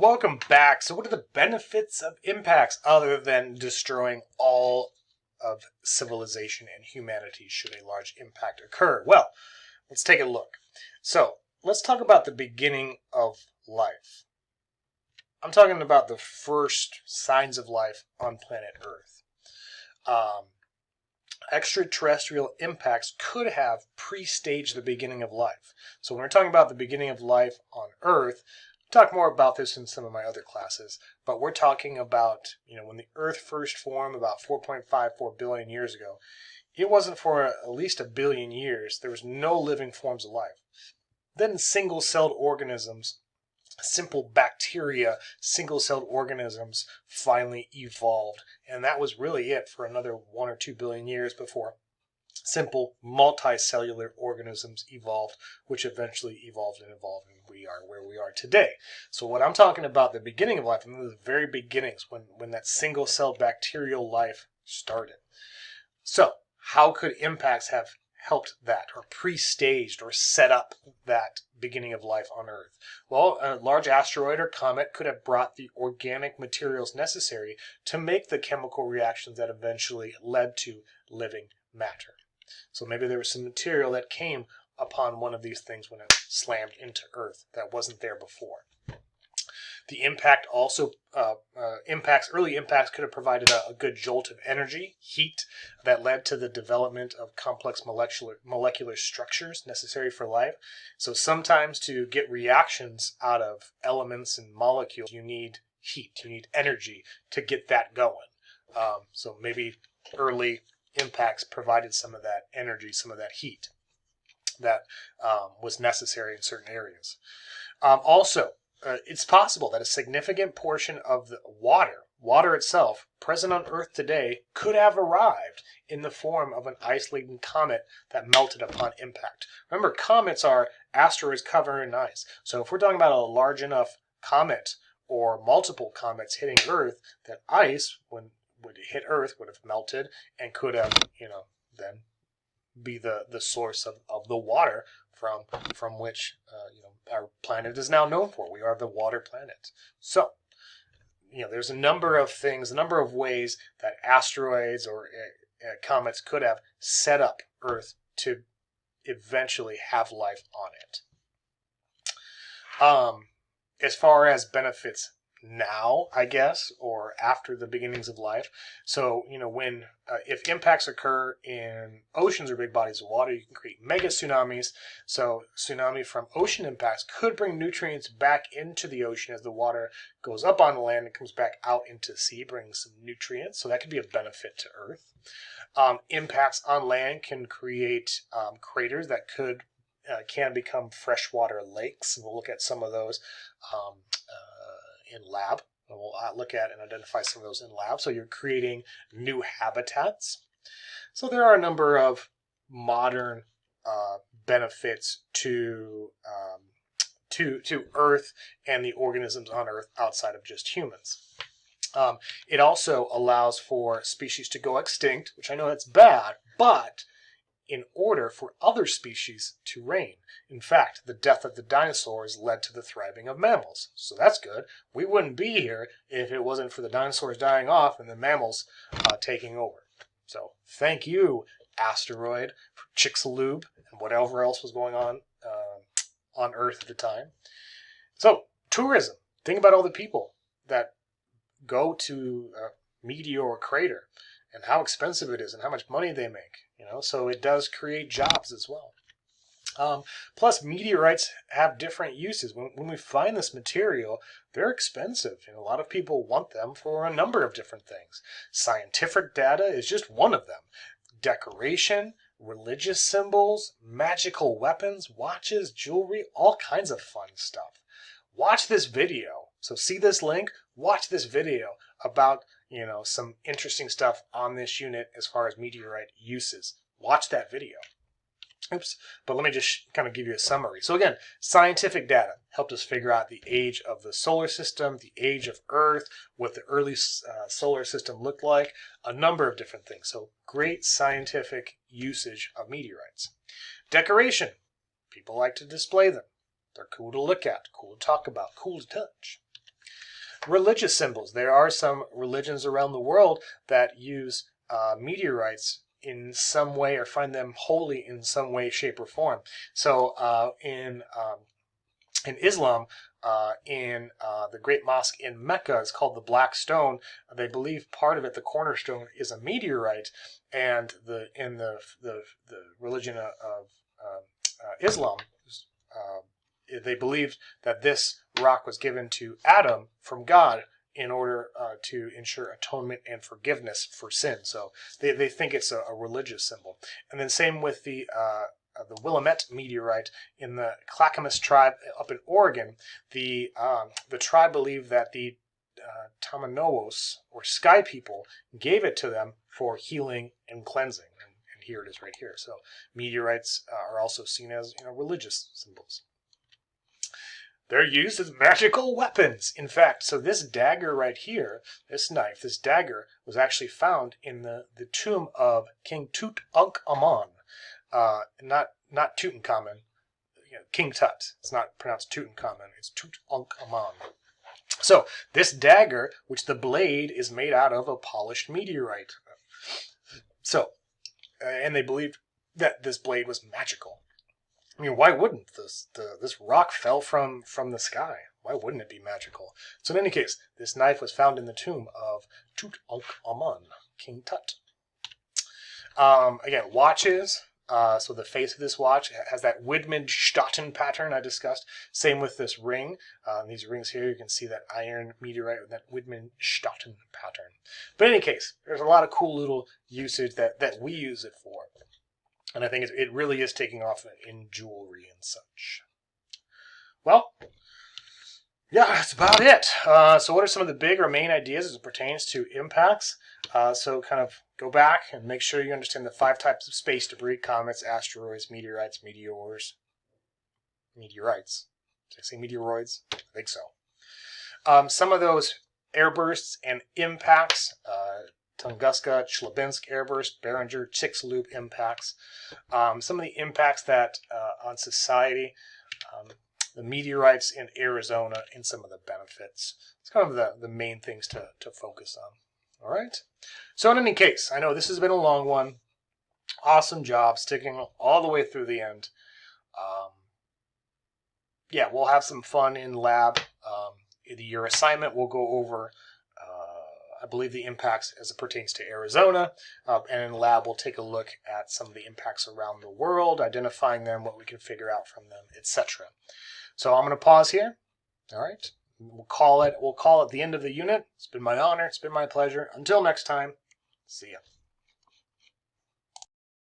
Welcome back. So what are the benefits of impacts other than destroying all of civilization and humanity should a large impact occur? Well, let's take a look. So let's talk about the beginning of life. I'm talking about the first signs of life on planet Earth. Extraterrestrial impacts could have pre-staged the beginning of life. So when we're talking about the beginning of life on Earth, I'll talk more about this in some of my other classes, but we're talking about, when the Earth first formed about 4.54 billion years ago, it wasn't for at least a billion years. There was no living forms of life. Then single-celled organisms, simple bacteria, single-celled organisms finally evolved. And that was really it for another 1 or 2 billion years before simple multicellular organisms evolved, which eventually evolved, and we are where we are today. So what I'm talking about, the beginning of life, and the very beginnings, when that single-celled bacterial life started. So how could impacts have helped that, or pre-staged, or set up that beginning of life on Earth? Well, a large asteroid or comet could have brought the organic materials necessary to make the chemical reactions that eventually led to living matter. So maybe there was some material that came upon one of these things when it slammed into Earth that wasn't there before. The impact also, early impacts could have provided a good jolt of energy, heat, that led to the development of complex molecular structures necessary for life. So sometimes to get reactions out of elements and molecules, you need heat, you need energy to get that going. So maybe early impacts provided some of that energy, some of that heat that was necessary in certain areas. It's possible that a significant portion of the water itself, present on Earth today, could have arrived in the form of an ice-laden comet that melted upon impact. Remember, comets are asteroids covered in ice. So if we're talking about a large enough comet or multiple comets hitting Earth, that ice, when it hit Earth, would have melted and could have, then be the source of the water from which our planet is now known for. We are the water planet. So, there's a number of things, a number of ways that asteroids or comets could have set up Earth to eventually have life on it. As far as benefits now, I guess, or after the beginnings of life. So, when if impacts occur in oceans or big bodies of water, you can create mega tsunamis. So, tsunami from ocean impacts could bring nutrients back into the ocean as the water goes up on the land and comes back out into the sea, bringing some nutrients. So that could be a benefit to Earth. Impacts on land can create craters that can become freshwater lakes. And we'll look at some of those in lab. And we'll look at and identify some of those in lab. So you're creating new habitats. So there are a number of modern benefits to Earth and the organisms on Earth outside of just humans. It also allows for species to go extinct, which I know that's bad, but in order for other species to reign. In fact, the death of the dinosaurs led to the thriving of mammals. So that's good. We wouldn't be here if it wasn't for the dinosaurs dying off and the mammals taking over. So thank you, asteroid, for Chicxulub and whatever else was going on Earth at the time. So tourism. Think about all the people that go to a meteor crater and how expensive it is and how much money they make. So it does create jobs as well. Plus, meteorites have different uses. When we find this material, they're expensive. A lot of people want them for a number of different things. Scientific data is just one of them. Decoration, religious symbols, magical weapons, watches, jewelry, all kinds of fun stuff. Watch this video. So see this link? Watch this video about some interesting stuff on this unit as far as meteorite uses. Watch that video. Oops. But let me just kind of give you a summary. So again, scientific data helped us figure out the age of the solar system, the age of Earth, what the early solar system looked like, a number of different things. So great scientific usage of meteorites. Decoration. People like to display them. They're cool to look at, cool to talk about, cool to touch. Religious symbols. There are some religions around the world that use meteorites in some way or find them holy in some way, shape, or form. So in Islam, in the Great Mosque in Mecca, it's called the Black Stone. They believe part of it, the cornerstone, is a meteorite, and in the religion of Islam, they believed that this rock was given to Adam from God in order to ensure atonement and forgiveness for sin. So they think it's a religious symbol. And then same with the Willamette meteorite in the Clackamas tribe up in Oregon. The tribe believed that the Tamanoos, or sky people, gave it to them for healing and cleansing. And here it is right here. So meteorites are also seen as religious symbols. They're used as magical weapons. In fact, so this dagger right here, this knife, this dagger, was actually found in the tomb of King Tutankhamun. Not Tutankhamun, King Tut. It's not pronounced Tutankhamun, it's Tutankhamun. So this dagger, which the blade is made out of a polished meteorite. So, and they believed that this blade was magical. I mean, why wouldn't this rock fell from the sky? Why wouldn't it be magical? So in any case, this knife was found in the tomb of Tutankhamun, King Tut. Again, watches. So the face of this watch has that Widmanstatten pattern I discussed. Same with this ring. These rings here, you can see that iron meteorite with that Widmanstatten pattern. But in any case, there's a lot of cool little usage that we use it for. And I think it really is taking off in jewelry and such. Well, yeah, that's about it. So what are some of the big or main ideas as it pertains to impacts? So kind of go back and make sure you understand the 5 types of space debris: comets, asteroids, meteorites, meteors. Meteorites. Did I say meteoroids? I think so. Some of those airbursts and impacts, Tunguska, Chelyabinsk airburst, Barringer, Chicxulub impacts. Some of the impacts that on society, the meteorites in Arizona, and some of the benefits. It's kind of the main things to focus on. All right. So in any case, I know this has been a long one. Awesome job sticking all the way through the end. Yeah, we'll have some fun in lab. Your assignment will go over I believe the impacts as it pertains to Arizona, and in lab we'll take a look at some of the impacts around the world, identifying them, what we can figure out from them, etc. So I'm going to pause here. All right, we'll call it the end of the unit. It's been my honor. It's been my pleasure. Until next time, see ya.